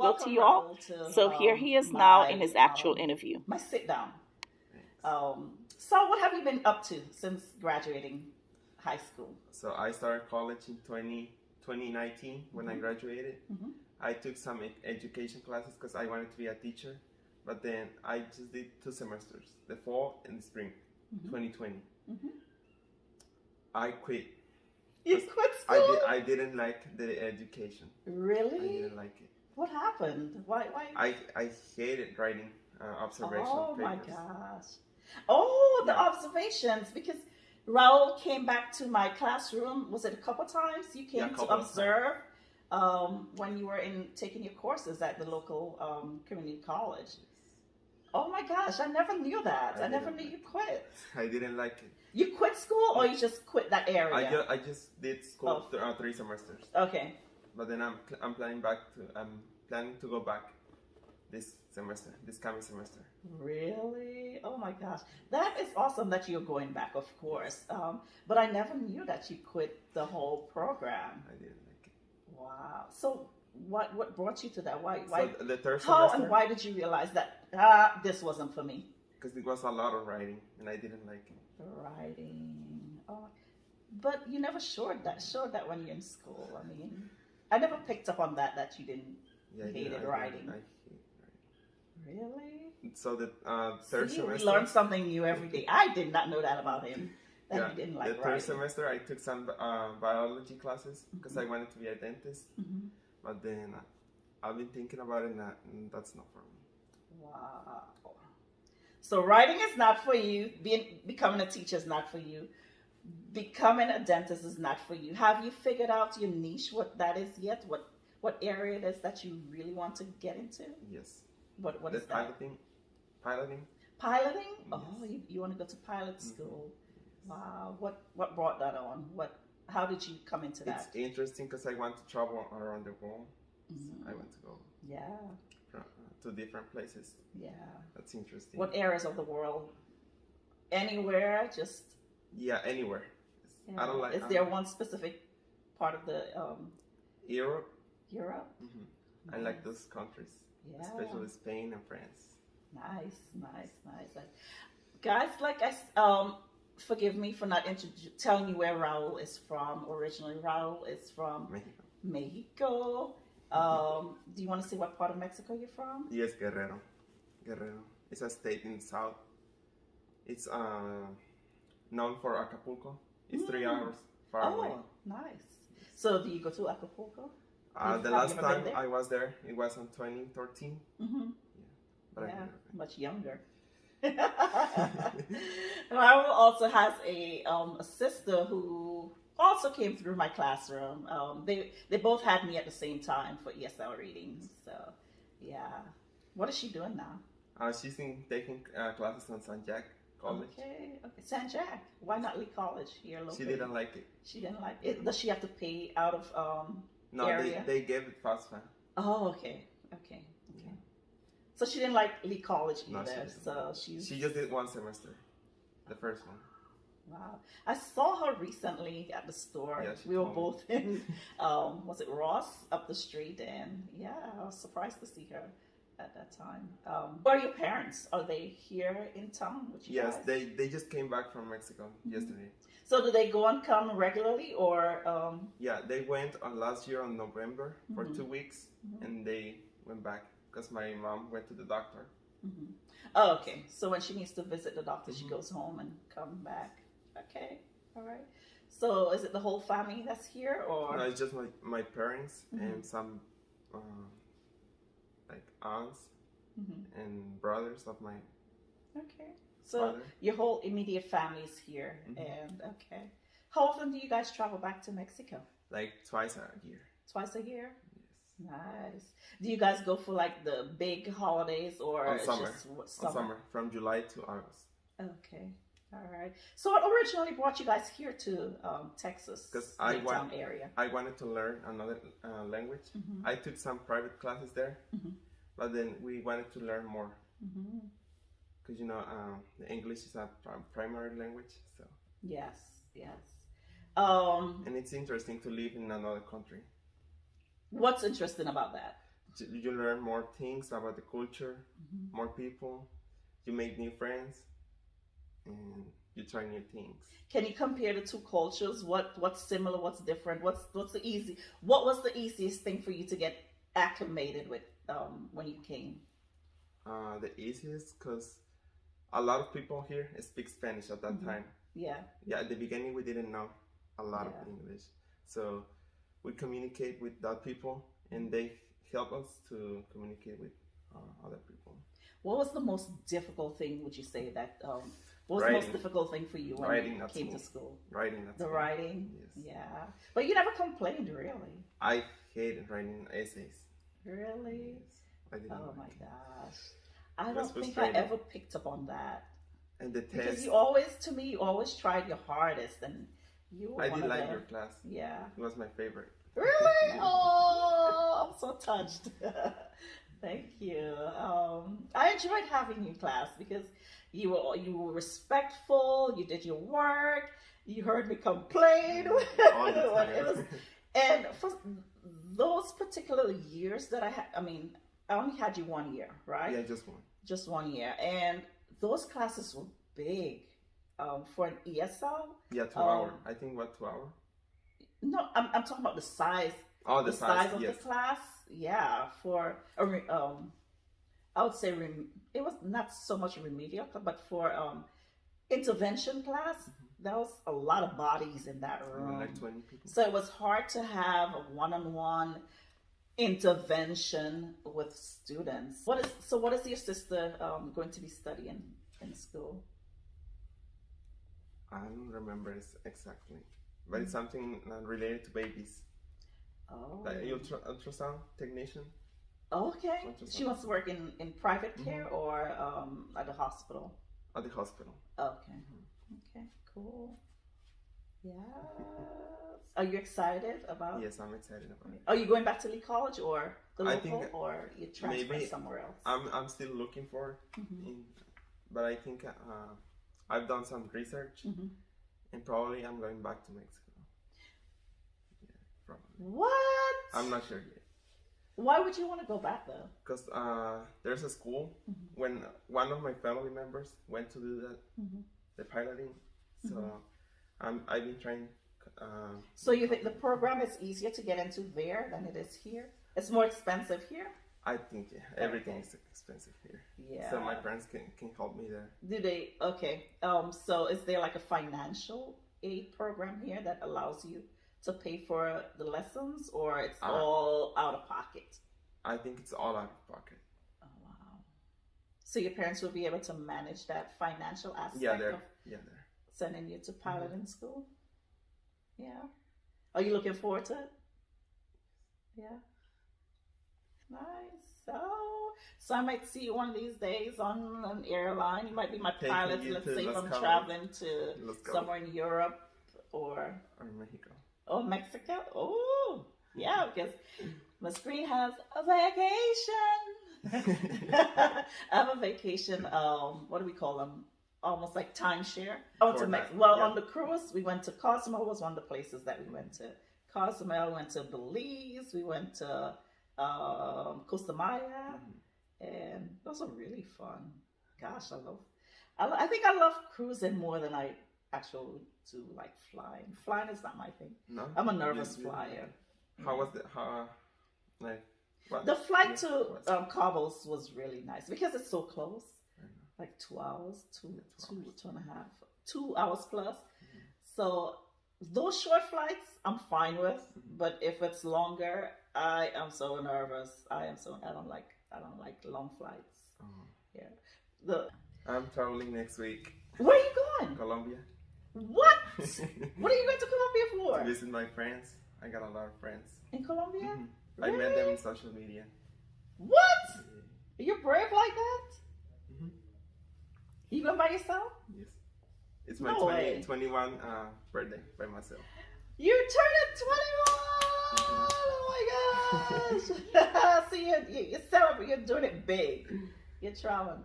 go to you all. So here he is now in his actual interview. My sit down. So what have you been up to since graduating high school? So I started college in 2019 when I graduated. I took some education classes because I wanted to be a teacher, but then I just did 2 semesters, the fall and the spring, 2020. I quit. You quit school? I didn't like the education. Really? I didn't like it. What happened? Why? I hated writing observational papers. Oh my gosh. Oh, the observations, because Raul came back to my classroom. Was it a couple times? You came to observe when you were taking your courses at the local community college. Oh my gosh, I never knew that. I never knew you quit. I didn't like it. You quit school or you just quit that area? I just did school 3 semesters. Okay. But then I'm planning to go back this coming semester. Really? Oh my gosh. That is awesome that you're going back, of course. But I never knew that you quit the whole program. I didn't like it. Wow. So what brought you to that? Why so the third how semester, and why did you realize that this wasn't for me? Because it was a lot of writing and I didn't like it. Writing. Oh, but you never showed that when you're in school. I mean, I never picked up on that you didn't hated writing. I hate writing. Really? So the third semester, we learn something new every day. I did not know that about him. That he didn't like the third writing. semester I took some biology classes because I wanted to be a dentist. But then I've been thinking about it and that's not for me. Wow. So writing is not for you. Becoming a teacher is not for you. Becoming a dentist is not for you. Have you figured out your niche, what that is yet? What area it is that you really want to get into? Yes. What is that? Piloting. Piloting? Yes. Oh, you want to go to pilot school. Wow. What brought that on? How did you come into that? It's interesting because I want to travel around the world. So I want to go to different places. Yeah. That's interesting. What areas of the world? Anywhere? Just... Yeah, anywhere. Yeah. I don't like... Is there one specific part of the... Europe? Europe? I like those countries. Yeah. Especially Spain and France. Nice. Guys, forgive me for not telling you where Raul is from originally. Raul is from Mexico. Do you want to say what part of Mexico you're from? Yes, Guerrero. It's a state in the south. It's known for Acapulco. It's 3 hours far away. Oh, nice. So do you go to Acapulco? The last time I was there, it was in 2013. But yeah, much younger. Raul also has a sister who also came through my classroom. They both had me at the same time for ESL readings. So, yeah. What is she doing now? She's taking classes on San Jack College. Okay. San Jack. Why not Lee College here locally? She didn't like it. She didn't like it. Does she have to pay out of No, area? they gave it FAFSA. Oh, okay. So she didn't like Lee College either. No, she just did 1 semester, the first one. Wow. I saw her recently at the store. Yeah, we were both in, was it Ross up the street? And yeah, I was surprised to see her at that time. Where are your parents? Are they here in town with you guys? Yes, they just came back from Mexico yesterday. So do they go and come regularly or? Yeah, they went last year on November for 2 weeks and they went back because my mom went to the doctor. Oh, okay. So when she needs to visit the doctor, she goes home and come back. Okay, all right. So is it the whole family that's here, or? No, it's just my parents and some like aunts and brothers of my. Okay. So father. your whole immediate family is here, and okay. How often do you guys travel back to Mexico? Like twice a year. Twice a year? Yes. Nice. Do you guys go for like the big holidays or on summer? Just On summer, from July to August. Okay. All right. So what originally brought you guys here to Texas? Because area? I wanted to learn another language. I took some private classes there, but then we wanted to learn more. Because the English is a primary language, so. Yes. And it's interesting to live in another country. What's interesting about that? you learn more things about the culture, more people. You make new friends, and you try new things. Can you compare the two cultures? What's similar? What's different? What's the easy? What was the easiest thing for you to get acclimated with when you came? The easiest, because a lot of people here speak Spanish at that time. Yeah. Yeah, at the beginning we didn't know a lot of English. So we communicate with that people, and they help us to communicate with other people. What was the most difficult thing, would you say, that what was Writing. the most difficult thing for you when you came to school? Writing. The writing? Yes. Yeah. But you never complained, really? I hated writing essays. Really? Yes. I didn't Oh like my it. gosh. I It was don't think I frustrating. ever picked up on that. And the Because test, you always tried your hardest, and you were I one did of like the, your class. Yeah. It was my favorite. Really? Oh, I'm so touched. Thank you. I enjoyed having you in class because you were respectful. You did your work. You heard me complain. All the time. It was, and for those particular years that I mean, I only had you 1 year, right? Yeah, just one. Just 1 year, and those classes were big for an ESL. Yeah, 2 hours. I think what 2 hours? No, I'm talking about the size. Oh, The size of yes. the class. Yeah, for I would say it was not so much remedial, but for intervention class, there was a lot of bodies in that room. Like 20 people. So it was hard to have a one-on-one intervention with students. What is your sister going to be studying in school? I don't remember exactly, but it's something related to babies. Oh. Like ultrasound technician. Okay. Ultrasound. She wants to work in private care or at the hospital? At the hospital. Okay. Okay, cool. Yeah. Are you excited about? Yes, I'm excited about it. Are you going back to Lee College or the I local, think or you transfer maybe somewhere else? I'm still looking for it, but I think I've done some research, and probably I'm going back to Mexico. Yeah, probably. What? I'm not sure yet. Why would you want to go back though? Because there's a school when one of my family members went to do the piloting, so I've been trying. So you think the program is easier to get into there than it is here? It's more expensive here? I think everything is expensive here. Yeah. So my parents can help me there. Do they? Okay. So is there like a financial aid program here that allows you to pay for the lessons, or it's all out of pocket? I think it's all out of pocket. Oh wow! So your parents will be able to manage that financial aspect of they're sending you to piloting school. Yeah. Are you looking forward to it? Yeah. Nice. So I might see you one of these days on an airline. You might be my pilot. Let's say if I'm traveling to somewhere in Europe or Mexico. Oh, Mexico. Oh, yeah, because my screen has a vacation. I have a vacation. What do we call them? Almost like timeshare. I went to Mexico. Well, on the cruise, we went to Cozumel. Was one of the places that we went to. Cozumel. We went to Belize. We went to Costa Maya, and those are really fun. Gosh, I think I love cruising more than I actually do like flying. Flying is not my thing. No, I'm a nervous flyer. How was the flight to Cabos was really nice because it's so close. Like 2 hours, two and a half, 2 hours plus. So those short flights I'm fine with, but if it's longer, I am so nervous. I don't like long flights. Yeah. I'm traveling next week. Where are you going? Colombia. What? What are you going to Colombia for? To visit my friends. I got a lot of friends. In Colombia? Really? I met them in social media. What? You're brave like that? You going by yourself? Yes. It's my 21 birthday by myself. You turned 21! Oh my gosh! See, you're celebrating. You're doing it big. You're traveling.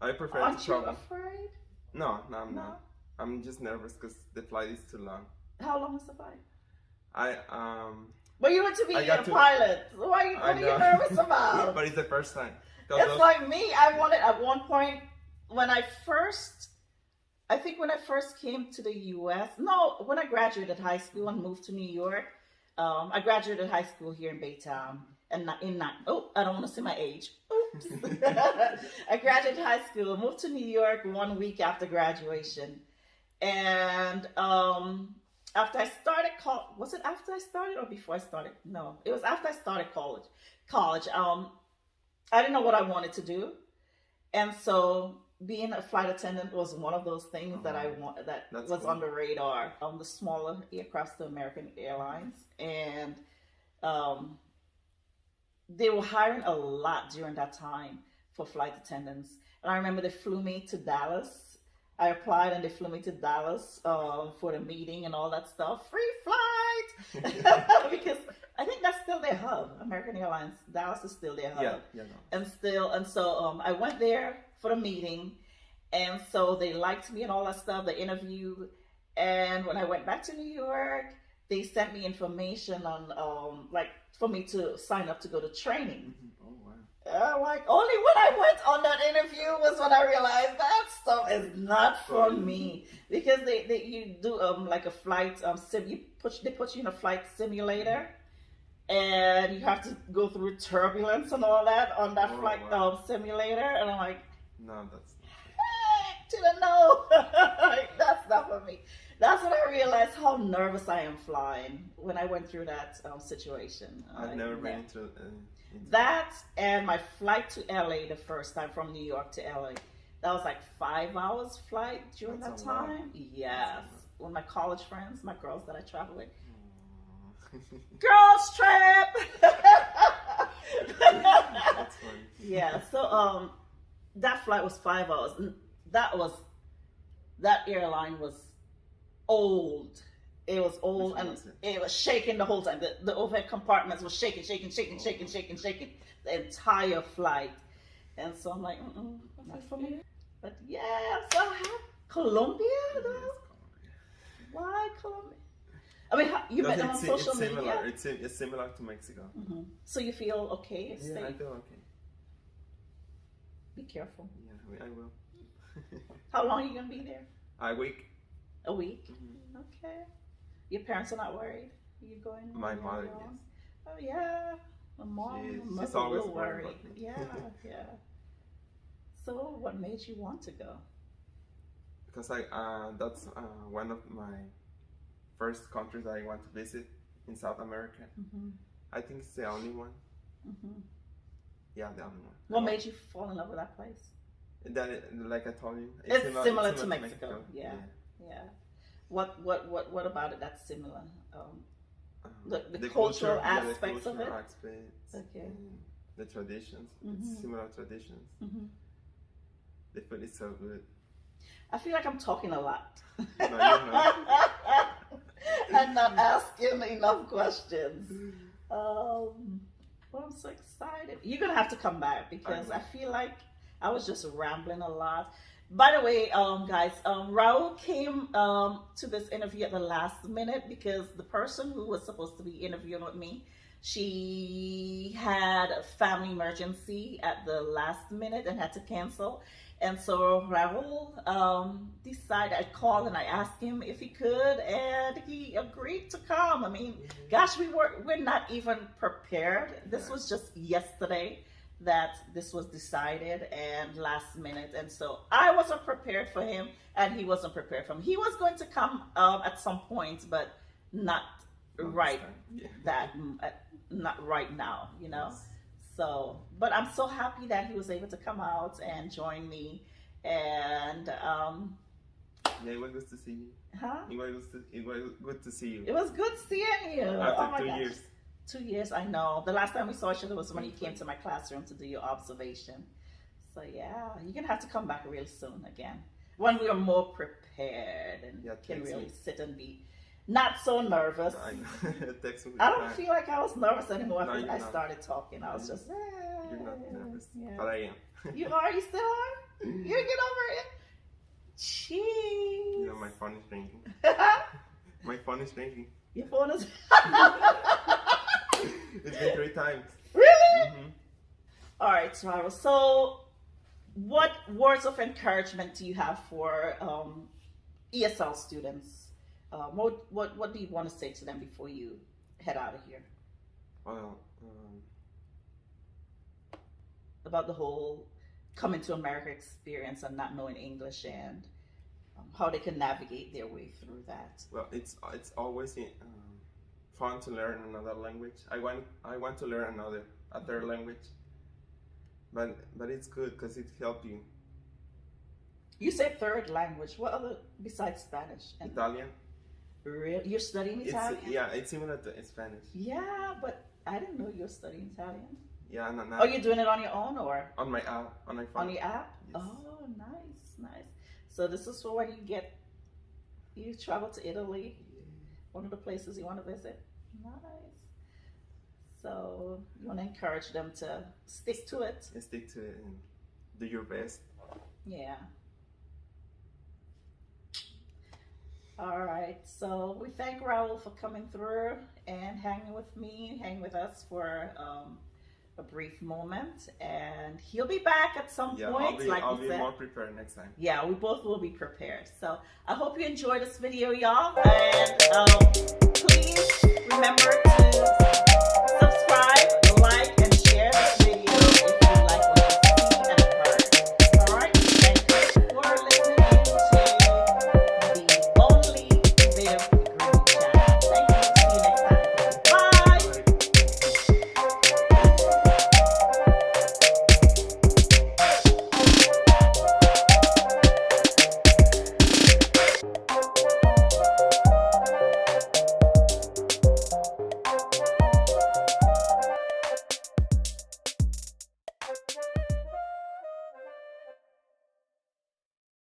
I prefer Aren't to travel. Aren't you afraid? No, I'm not. I'm just nervous because the flight is too long. How long is the flight? But you want to be I a got to- pilot. What are you nervous about? But it's the first time. It's like me. I wanted at one point when I first came to the U.S. No, when I graduated high school and moved to New York. I graduated high school here in Baytown, and I don't want to say my age. Oops. I graduated high school, moved to New York 1 week after graduation, and after I started was it after I started or before I started? No, it was after I started college. I didn't know what I wanted to do, and so being a flight attendant was one of those things that I want that was cool. On the radar. The smaller aircrafts, the American Airlines, and they were hiring a lot during that time for flight attendants. And I remember they flew me to Dallas. I applied and they flew me to Dallas for the meeting and all that stuff. Free flight! Because I think that's still their hub. American Airlines, Dallas is still their hub. Yeah. No. And so I went there for the meeting, and so they liked me and all that stuff, the interview. And when I went back to New York, they sent me information on for me to sign up to go to training. Oh wow. Like only when I went on that interview was when I realized that stuff is not for me, because you do like a flight they put you in a flight simulator, and you have to go through turbulence and all that on that flight simulator, and I'm like, no, that's didn't know. That's not for me. That's when I realized how nervous I am flying when I went through that situation. I've never been into that, and my flight to LA the first time from New York to LA. That was like 5 hours flight during that time. Yes. With my college friends, my girls that I travel with. Girls trip! That's funny. Yeah, so that flight was 5 hours. That airline was old. It was old, and it was shaking the whole time. The overhead compartments was shaking the entire flight. And so I'm like, not for me. But yeah, so I have Colombia though. Why Colombia? I mean, you met them on social media. It's similar to Mexico. Mm-hmm. So you feel okay? Yeah, I feel okay. Be careful. Yeah, I will. How long are you gonna be there? A week. A week? Mm-hmm. Okay. Your parents are not worried? Are you going? My mother, yes. Oh yeah. My mom, she's always worried. about me. Yeah, yeah. So what made you want to go? Because that's one of my first countries I want to visit in South America. Mm-hmm. I think it's the only one. Mm-hmm. Yeah, the only one. What made you fall in love with that place? Like I told you, it's similar to Mexico. Yeah. What about it that's similar? The cultural aspects of it. Okay. The traditions. Mm-hmm. It's similar traditions. Mm-hmm. The food is so good. I feel like I'm talking a lot. No, you're not. I'm not asking enough questions. Well, I'm so excited. You're gonna have to come back because I feel like I was just rambling a lot. By the way, guys, Raul came to this interview at the last minute because the person who was supposed to be interviewing with me, she had a family emergency at the last minute and had to cancel. And so Raul decided, I called and I asked him if he could, and he agreed to come. I mean, gosh, we're not even prepared. This was just yesterday that this was decided and last minute. And so I wasn't prepared for him and he wasn't prepared for me. He was going to come at some point, but not right not right now, you know. Yes. So, but I'm so happy that he was able to come out and join me. And yeah, it was good to see you. Huh? It was good to see you. It was good seeing you. After 2 years. 2 years, I know. The last time we saw each other was when you came to my classroom to do your observation. So yeah, you're gonna have to come back real soon again when we are more prepared and can really sit and be not so nervous. I don't feel like I was nervous anymore after I started talking. I was just you're not nervous, but I am. You are? You still are? You get over it? Jeez. You know, my phone is ringing. My phone is ringing. Your phone is times. Really? Mm-hmm. All right, Raul. So, what words of encouragement do you have for ESL students? What do you want to say to them before you head out of here? Well, about the whole coming to America experience and not knowing English and how they can navigate their way through that. well, it's always fun to learn another language. I want to learn a third language, but it's good because it helps you. You say third language. What other besides Spanish? Italian. Really? You're studying Italian? It's similar to Spanish. Yeah, but I didn't know you were studying Italian. Yeah, no. Oh, you're doing it on your own or? On my app, on my phone. On the app? Yes. Oh, nice. So this is for when you travel to Italy, one of the places you want to visit. Nice. So you want to encourage them to stick to it. And stick to it and do your best. Yeah. All right. So we thank Raul for coming through and hanging with us for a brief moment, and he'll be back at some point. I'll be more prepared next time. Yeah, we both will be prepared. So I hope you enjoyed this video, y'all, and please remember